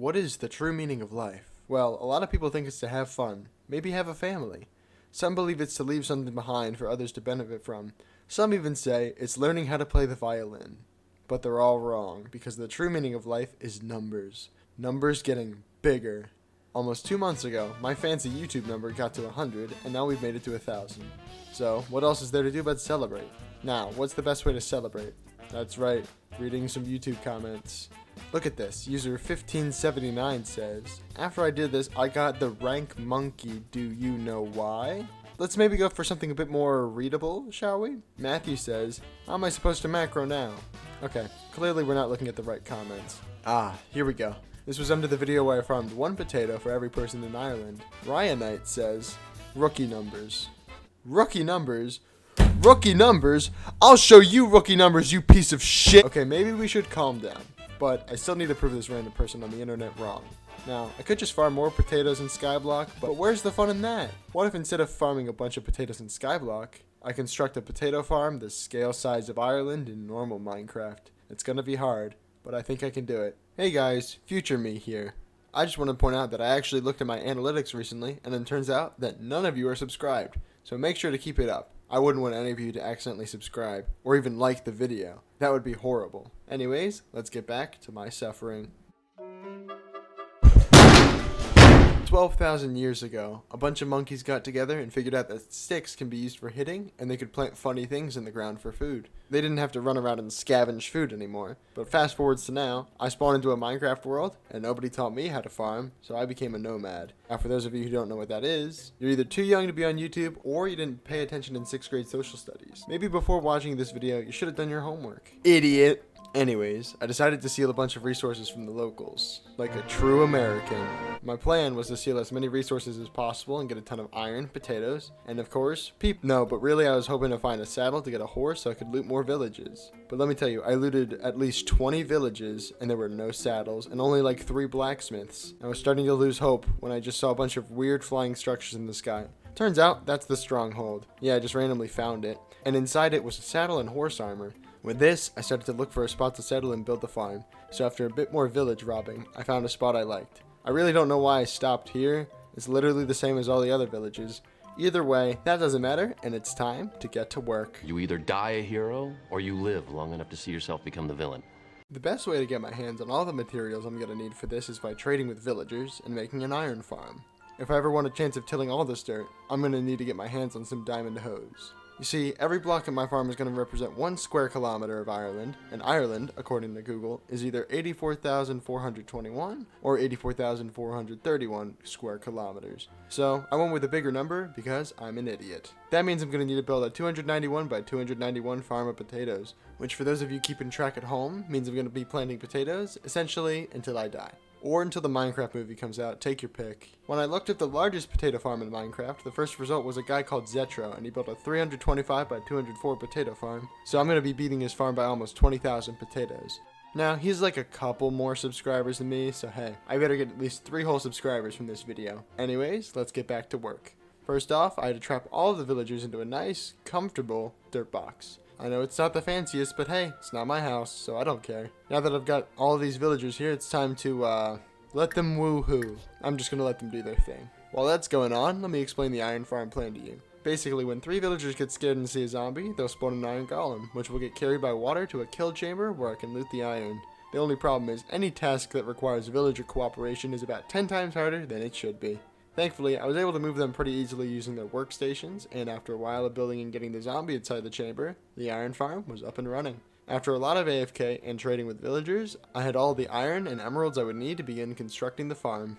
What is the true meaning of life? Well, a lot of people think it's to have fun, maybe have a family. Some believe it's to leave something behind for others to benefit from. Some even say it's learning how to play the violin. But they're all wrong, because the true meaning of life is numbers. Numbers getting bigger. Almost 2 months ago, my fancy YouTube number got to 100, and now we've made it to 1,000. So, what else is there to do but celebrate? Now, what's the best way to celebrate? That's right, reading some YouTube comments. Look at this. User 1579 says, after I did this, I got the rank monkey. Do you know why? Let's maybe go for something a bit more readable, shall we? Matthew says, how am I supposed to macro now? Okay, clearly we're not looking at the right comments. Here we go. This was under the video where I farmed 1 potato for every person in Ireland. Ryanite says, rookie numbers. Rookie numbers? Rookie numbers? I'll show you rookie numbers, you piece of shit! Okay, maybe we should calm down. But I still need to prove this random person on the internet wrong. Now, I could just farm more potatoes in Skyblock, but where's the fun in that? What if instead of farming a bunch of potatoes in Skyblock, I construct a potato farm the scale size of Ireland in normal Minecraft? It's gonna be hard, but I think I can do it. Hey guys, future me here. I just want to point out that I actually looked at my analytics recently, and it turns out that none of you are subscribed. So make sure to keep it up. I wouldn't want any of you to accidentally subscribe, or even like the video. That would be horrible. Anyways, let's get back to my suffering. 12,000 years ago, a bunch of monkeys got together and figured out that sticks can be used for hitting, and they could plant funny things in the ground for food. They didn't have to run around and scavenge food anymore. But fast forwards to now, I spawned into a Minecraft world, and nobody taught me how to farm, so I became a nomad. Now for those of you who don't know what that is, you're either too young to be on YouTube, or you didn't pay attention in 6th grade social studies. Maybe before watching this video, you should have done your homework. Idiot! Anyways, I decided to steal a bunch of resources from the locals, like a true American. My plan was to steal as many resources as possible and get a ton of iron, potatoes, and of course, No, but really I was hoping to find a saddle to get a horse so I could loot more villages. But let me tell you, I looted at least 20 villages and there were no saddles and only like 3 blacksmiths. I was starting to lose hope when I just saw a bunch of weird flying structures in the sky. Turns out, that's the stronghold. Yeah, I just randomly found it. And inside it was a saddle and horse armor. With this, I started to look for a spot to settle and build the farm. So after a bit more village robbing, I found a spot I liked. I really don't know why I stopped here. It's literally the same as all the other villages. Either way, that doesn't matter, and it's time to get to work. You either die a hero, or you live long enough to see yourself become the villain. The best way to get my hands on all the materials I'm gonna need for this is by trading with villagers and making an iron farm. If I ever want a chance of tilling all this dirt, I'm gonna need to get my hands on some diamond hose. You see, every block in my farm is going to represent 1 square kilometer of Ireland, and Ireland, according to Google, is either 84,421 or 84,431 square kilometers. So, I went with a bigger number because I'm an idiot. That means I'm going to need to build a 291 by 291 farm of potatoes, which for those of you keeping track at home, means I'm going to be planting potatoes, essentially, until I die. Or until the Minecraft movie comes out, take your pick. When I looked at the largest potato farm in Minecraft, the first result was a guy called Zetro, and he built a 325 by 204 potato farm. So I'm going to be beating his farm by almost 20,000 potatoes. Now, he's like a couple more subscribers than me, so hey, I better get at least 3 whole subscribers from this video. Anyways, let's get back to work. First off, I had to trap all of the villagers into a nice, comfortable dirt box. I know it's not the fanciest, but hey, it's not my house, so I don't care. Now that I've got all of these villagers here, it's time to, let them woohoo. I'm just gonna let them do their thing. While that's going on, let me explain the iron farm plan to you. Basically, when 3 villagers get scared and see a zombie, they'll spawn an iron golem, which will get carried by water to a kill chamber where I can loot the iron. The only problem is, any task that requires villager cooperation is about 10 times harder than it should be. Thankfully, I was able to move them pretty easily using their workstations, and after a while of building and getting the zombie inside the chamber, the iron farm was up and running. After a lot of AFK and trading with villagers, I had all the iron and emeralds I would need to begin constructing the farm.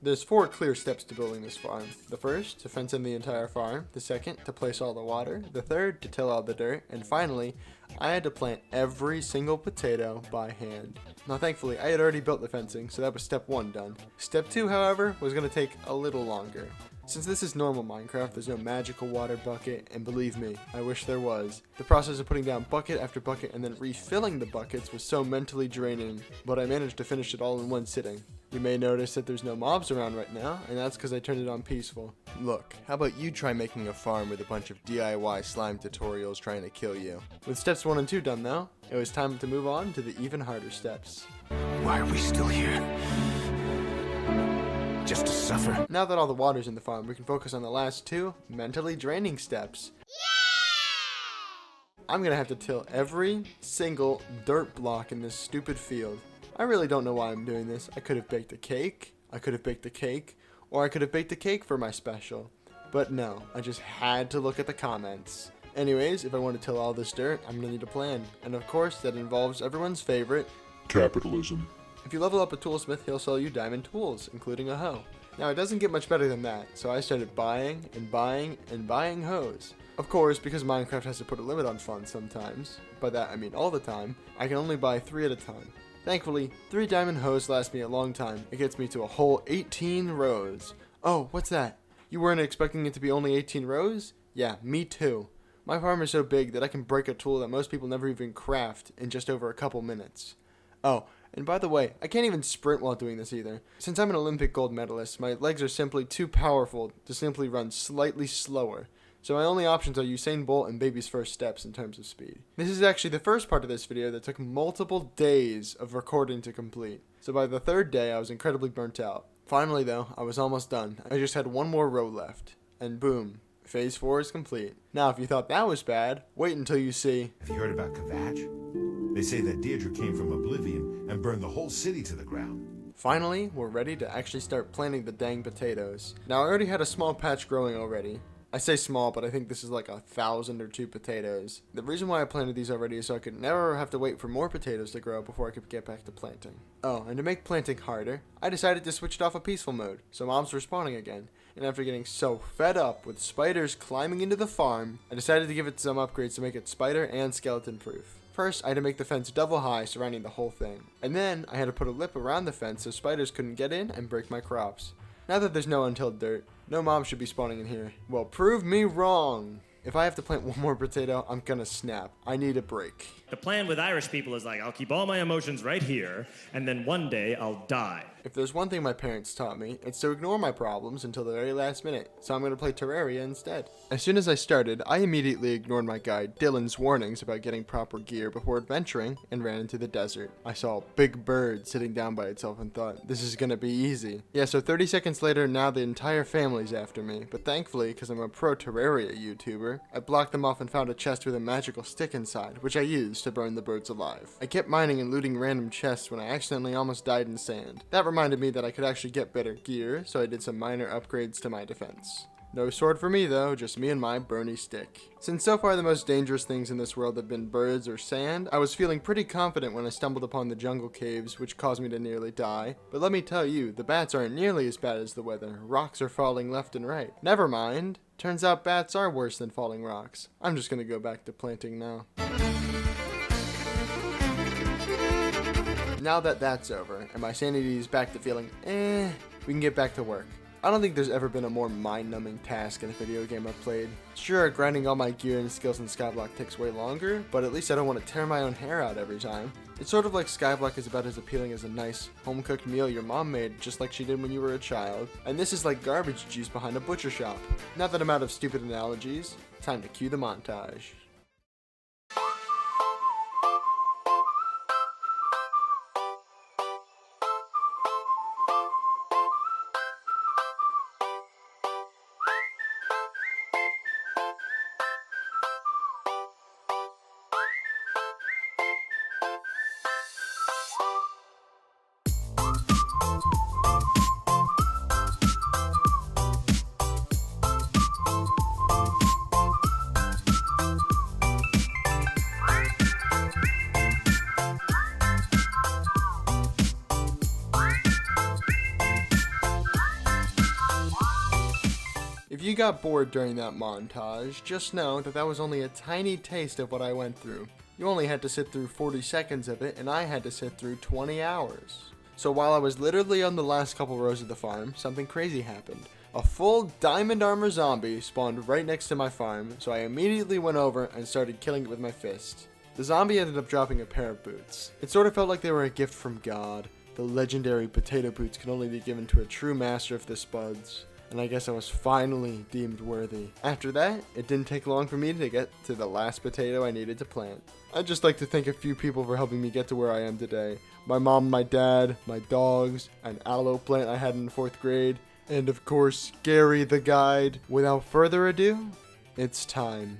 There's 4 clear steps to building this farm. The first, to fence in the entire farm. The second, to place all the water. The third, to till all the dirt. And finally, I had to plant every single potato by hand. Now thankfully, I had already built the fencing, so that was step 1 done. Step 2, however, was going to take a little longer. Since this is normal Minecraft, there's no magical water bucket, and believe me, I wish there was. The process of putting down bucket after bucket and then refilling the buckets was so mentally draining, but I managed to finish it all in one sitting. You may notice that there's no mobs around right now, and that's because I turned it on peaceful. Look, how about you try making a farm with a bunch of DIY slime tutorials trying to kill you? With steps 1 and 2 done though, it was time to move on to the even harder steps. Why are we still here? Just to suffer? Now that all the water's in the farm, we can focus on the last 2 mentally draining steps. I'm gonna have to till every single dirt block in this stupid field. I really don't know why I'm doing this. I could have baked a cake, or I could have baked a cake for my special. But no, I just had to look at the comments. Anyways, if I want to till all this dirt, I'm gonna need a plan. And of course, that involves everyone's favorite, capitalism. If you level up a toolsmith, he'll sell you diamond tools, including a hoe. Now, it doesn't get much better than that, so I started buying and buying and buying hoes. Of course, because Minecraft has to put a limit on funds sometimes, by that I mean all the time, I can only buy 3 at a time. Thankfully, 3 diamond hoes last me a long time. It gets me to a whole 18 rows. Oh, what's that? You weren't expecting it to be only 18 rows? Yeah, me too. My farm is so big that I can break a tool that most people never even craft in just over a couple minutes. Oh, and by the way, I can't even sprint while doing this either. Since I'm an Olympic gold medalist, my legs are simply too powerful to simply run slightly slower. So my only options are Usain Bolt and baby's first steps in terms of speed. This is actually the first part of this video that took multiple days of recording to complete. So by the 3rd day, I was incredibly burnt out. Finally though, I was almost done. I just had 1 more row left. And boom, phase 4 is complete. Now if you thought that was bad, wait until you see. Have you heard about Kvatch? They say that Deirdre came from Oblivion and burned the whole city to the ground. Finally, we're ready to actually start planting the dang potatoes. Now I already had a small patch growing already. I say small, but I think this is like 1,000 or 2 potatoes. The reason why I planted these already is so I could never have to wait for more potatoes to grow before I could get back to planting. Oh, and to make planting harder, I decided to switch it off a peaceful mode, so mobs were spawning again. And after getting so fed up with spiders climbing into the farm, I decided to give it some upgrades to make it spider and skeleton proof. First, I had to make the fence double high surrounding the whole thing. And then, I had to put a lip around the fence so spiders couldn't get in and break my crops. Now that there's no untilled dirt, no mobs should be spawning in here. Well, prove me wrong. If I have to plant 1 more potato, I'm gonna snap. I need a break. The plan with Irish people is like, I'll keep all my emotions right here, and then one day I'll die. If there's one thing my parents taught me, it's to ignore my problems until the very last minute, so I'm going to play Terraria instead. As soon as I started, I immediately ignored my guide Dylan's warnings about getting proper gear before adventuring and ran into the desert. I saw a big bird sitting down by itself and thought, this is going to be easy. Yeah, so 30 seconds later, now the entire family's after me, but thankfully, because I'm a pro Terraria YouTuber, I blocked them off and found a chest with a magical stick inside, which I used to burn the birds alive. I kept mining and looting random chests when I accidentally almost died in sand. That reminded me that I could actually get better gear, so I did some minor upgrades to my defense. No sword for me though, just me and my Bernie stick. Since so far the most dangerous things in this world have been birds or sand, I was feeling pretty confident when I stumbled upon the jungle caves, which caused me to nearly die. But let me tell you, the bats aren't nearly as bad as the weather. Rocks are falling left and right. Never mind. Turns out bats are worse than falling rocks. I'm just gonna go back to planting now. Now that that's over, and my sanity is back to feeling we can get back to work. I don't think there's ever been a more mind-numbing task in a video game I've played. Sure, grinding all my gear and skills in Skyblock takes way longer, but at least I don't want to tear my own hair out every time. It's sort of like Skyblock is about as appealing as a nice, home-cooked meal your mom made just like she did when you were a child, and this is like garbage juice behind a butcher shop. Now that I'm out of stupid analogies, time to cue the montage. If you got bored during that montage, just know that that was only a tiny taste of what I went through. You only had to sit through 40 seconds of it, and I had to sit through 20 hours. So while I was literally on the last couple rows of the farm, something crazy happened. A full diamond armor zombie spawned right next to my farm, so I immediately went over and started killing it with my fist. The zombie ended up dropping a pair of boots. It sort of felt like they were a gift from God. The legendary potato boots can only be given to a true master of the spuds. And I guess I was finally deemed worthy. After that, it didn't take long for me to get to the last potato I needed to plant. I'd just like to thank a few people for helping me get to where I am today. My mom, my dad, my dogs, an aloe plant I had in 4th grade, and of course, Gary the guide. Without further ado, it's time.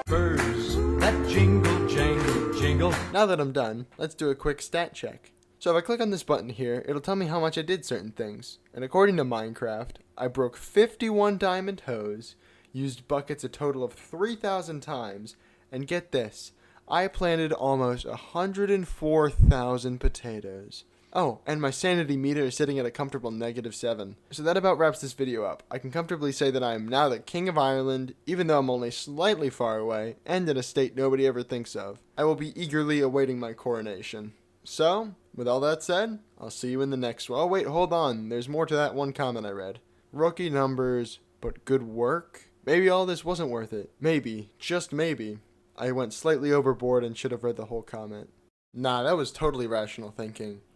Birds that jingle, jangle, jingle. Now that I'm done, let's do a quick stat check. So if I click on this button here, it'll tell me how much I did certain things. And according to Minecraft, I broke 51 diamond hose, used buckets a total of 3,000 times, and get this, I planted almost 104,000 potatoes. Oh, and my sanity meter is sitting at a comfortable -7. So that about wraps this video up. I can comfortably say that I am now the King of Ireland, even though I'm only slightly far away, and in a state nobody ever thinks of. I will be eagerly awaiting my coronation. So, with all that said, I'll see you in the next one. Oh wait, hold on, there's more to that one comment I read. Rookie numbers, but good work? Maybe all this wasn't worth it. Maybe, just maybe. I went slightly overboard and should have read the whole comment. Nah, that was totally rational thinking.